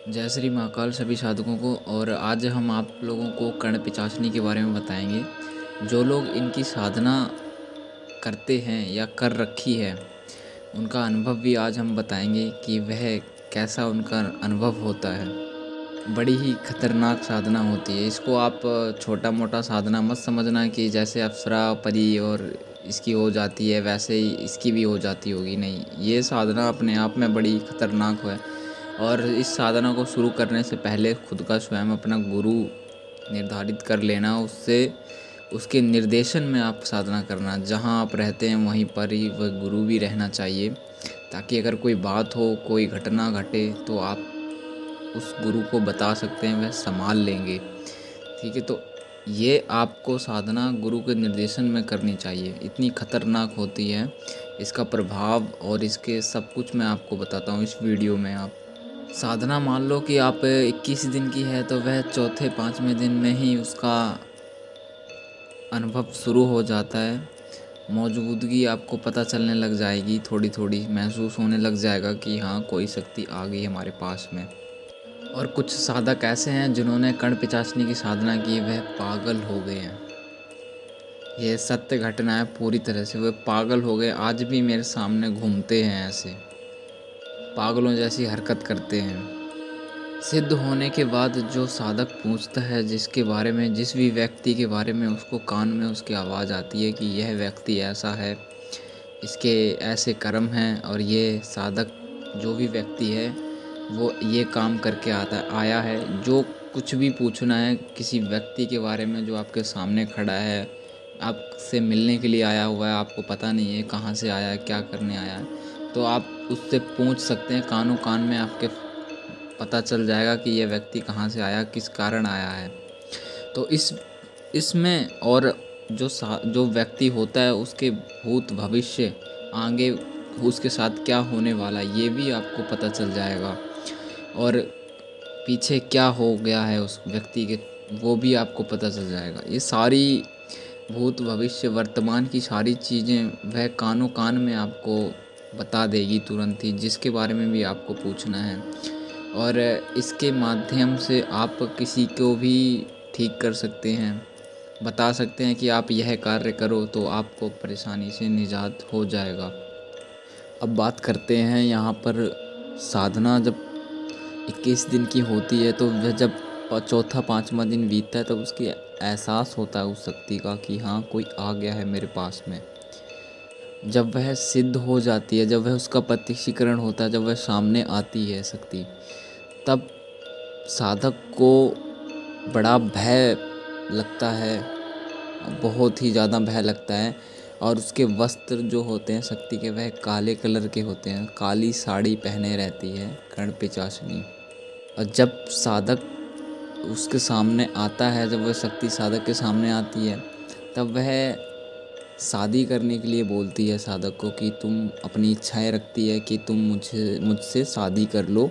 जय श्री महाकाल सभी साधकों को। और आज हम आप लोगों को कर्ण पिशाचनी के बारे में बताएंगे। जो लोग इनकी साधना करते हैं या कर रखी है, उनका अनुभव भी आज हम बताएंगे कि वह कैसा उनका अनुभव होता है। बड़ी ही खतरनाक साधना होती है। इसको आप छोटा मोटा साधना मत समझना कि जैसे अप्सरा परी और इसकी हो जाती है वैसे ही इसकी भी हो जाती होगी। नहीं, ये साधना अपने आप में बड़ी खतरनाक है। और इस साधना को शुरू करने से पहले खुद का स्वयं अपना गुरु निर्धारित कर लेना, उससे उसके निर्देशन में आप साधना करना। जहाँ आप रहते हैं वहीं पर ही वह गुरु भी रहना चाहिए, ताकि अगर कोई बात हो, कोई घटना घटे तो आप उस गुरु को बता सकते हैं, वह संभाल लेंगे। ठीक है, तो ये आपको साधना गुरु के निर्देशन में करनी चाहिए। इतनी खतरनाक होती है इसका प्रभाव, और इसके सब कुछ मैं आपको बताता हूँ इस वीडियो में। आप साधना मान लो कि आप 21 दिन की है, तो वह चौथे पाँचवें दिन में ही उसका अनुभव शुरू हो जाता है। मौजूदगी आपको पता चलने लग जाएगी, थोड़ी थोड़ी महसूस होने लग जाएगा कि हाँ, कोई शक्ति आ गई हमारे पास में। और कुछ साधक ऐसे हैं जिन्होंने कर्ण पिशाचनी की साधना की, वह पागल हो गए हैं। यह सत्य घटना है पूरी तरह से। वह पागल हो गए, आज भी मेरे सामने घूमते हैं, ऐसे पागलों जैसी हरकत करते हैं। सिद्ध होने के बाद जो साधक पूछता है जिसके बारे में, जिस भी व्यक्ति के बारे में, उसको कान में उसकी आवाज़ आती है कि यह व्यक्ति ऐसा है, इसके ऐसे कर्म हैं, और ये साधक जो भी व्यक्ति है वो ये काम करके आया है। जो कुछ भी पूछना है किसी व्यक्ति के बारे में जो आपके सामने खड़ा है, आपसे मिलने के लिए आया हुआ है, आपको पता नहीं है कहाँ से आया है, क्या करने आया है, तो आप उससे पूछ सकते हैं। कानों कान में आपके पता चल जाएगा कि यह व्यक्ति कहाँ से आया, किस कारण आया है। तो इसमें और जो व्यक्ति होता है उसके भूत भविष्य, आगे उसके साथ क्या होने वाला, ये भी आपको पता चल जाएगा। और पीछे क्या हो गया है उस व्यक्ति के, वो भी आपको पता चल जाएगा। ये सारी भूत भविष्य वर्तमान की सारी चीज़ें वह कानों कान में आपको बता देगी तुरंत ही, जिसके बारे में भी आपको पूछना है। और इसके माध्यम से आप किसी को भी ठीक कर सकते हैं, बता सकते हैं कि आप यह कार्य करो तो आपको परेशानी से निजात हो जाएगा। अब बात करते हैं यहाँ पर, साधना जब 21 दिन की होती है, तो वह जब चौथा पाँचवा दिन बीतता है, तब उसकी एहसास होता है उस शक्ति का कि हाँ, कोई आ गया है मेरे पास में। जब वह सिद्ध हो जाती है, जब वह उसका प्रत्यक्षीकरण होता है, जब वह सामने आती है शक्ति, तब साधक को बड़ा भय लगता है, बहुत ही ज़्यादा भय लगता है। और उसके वस्त्र जो होते हैं शक्ति के, वह काले कलर के होते हैं, काली साड़ी पहने रहती है कर्ण पिशाचनी। और जब साधक उसके सामने आता है, जब वह शक्ति साधक के सामने आती है, तब वह शादी करने के लिए बोलती है साधक को कि तुम अपनी इच्छाएं रखती है कि तुम मुझसे शादी कर लो,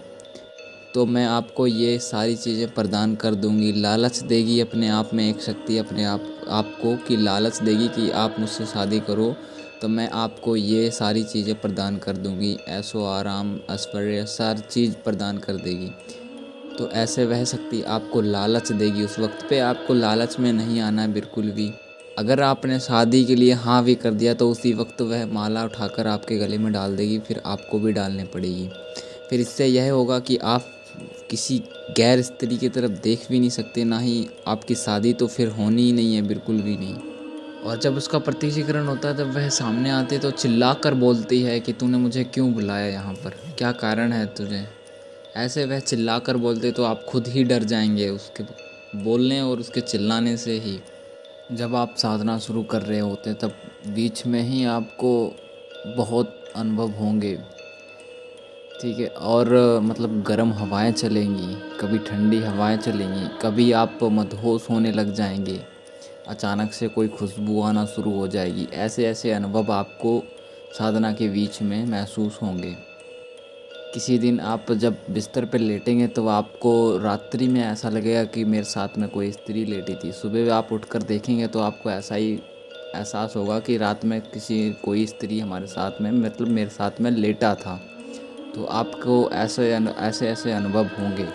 तो मैं आपको ये सारी चीज़ें प्रदान कर दूंगी। लालच देगी अपने आप में, एक शक्ति अपने आपको कि लालच देगी कि आप मुझसे शादी करो तो मैं आपको ये सारी चीज़ें प्रदान कर दूंगी। ऐशो आराम, ऐश्वर्य, सारी चीज़ प्रदान कर देगी। तो ऐसे वह शक्ति आपको लालच देगी। उस वक्त पे आपको लालच में नहीं आना है बिल्कुल भी। अगर आपने शादी के लिए हाँ भी कर दिया, तो उसी वक्त वह माला उठाकर आपके गले में डाल देगी, फिर आपको भी डालनी पड़ेगी। फिर इससे यह होगा कि आप किसी गैर स्त्री की तरफ देख भी नहीं सकते, ना ही आपकी शादी तो फिर होनी ही नहीं है, बिल्कुल भी नहीं। और जब उसका प्रत्यक्षीकरण होता है, जब वह सामने आते तो चिल्ला कर बोलती है कि तूने मुझे क्यों बुलाया यहाँ पर, क्या कारण है तुझे। ऐसे वह चिल्ला कर बोलते तो आप खुद ही डर जाएंगे उसके बोलने और उसके चिल्लाने से ही। जब आप साधना शुरू कर रहे होते तब बीच में ही आपको बहुत अनुभव होंगे। ठीक है, और मतलब गर्म हवाएं चलेंगी, कभी ठंडी हवाएं चलेंगी, कभी आप मदहोश होने लग जाएंगे, अचानक से कोई खुशबू आना शुरू हो जाएगी। ऐसे ऐसे अनुभव आपको साधना के बीच में महसूस होंगे। किसी दिन आप जब बिस्तर पर लेटेंगे तो आपको रात्रि में ऐसा लगेगा कि मेरे साथ में कोई स्त्री लेटी थी। सुबह आप उठकर देखेंगे तो आपको ऐसा ही एहसास होगा कि रात में कोई स्त्री हमारे साथ में, मतलब मेरे साथ में लेटा था। तो आपको ऐसे ऐसे अनुभव होंगे।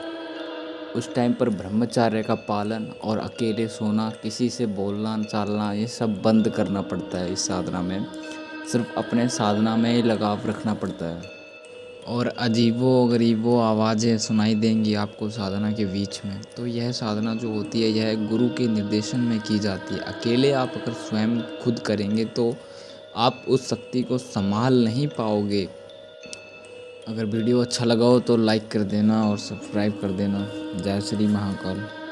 उस टाइम पर ब्रह्मचर्य का पालन और अकेले सोना, किसी से बोलना चालना, ये सब बंद करना पड़ता है इस साधना में। सिर्फ अपने साधना में ही लगाव रखना पड़ता है। और अजीबो-गरीबो आवाज़ें सुनाई देंगी आपको साधना के बीच में। तो यह साधना जो होती है, यह गुरु के निर्देशन में की जाती है। अकेले आप अगर स्वयं खुद करेंगे तो आप उस शक्ति को संभाल नहीं पाओगे। अगर वीडियो अच्छा लगा हो तो लाइक कर देना और सब्सक्राइब कर देना। जय श्री महाकाल।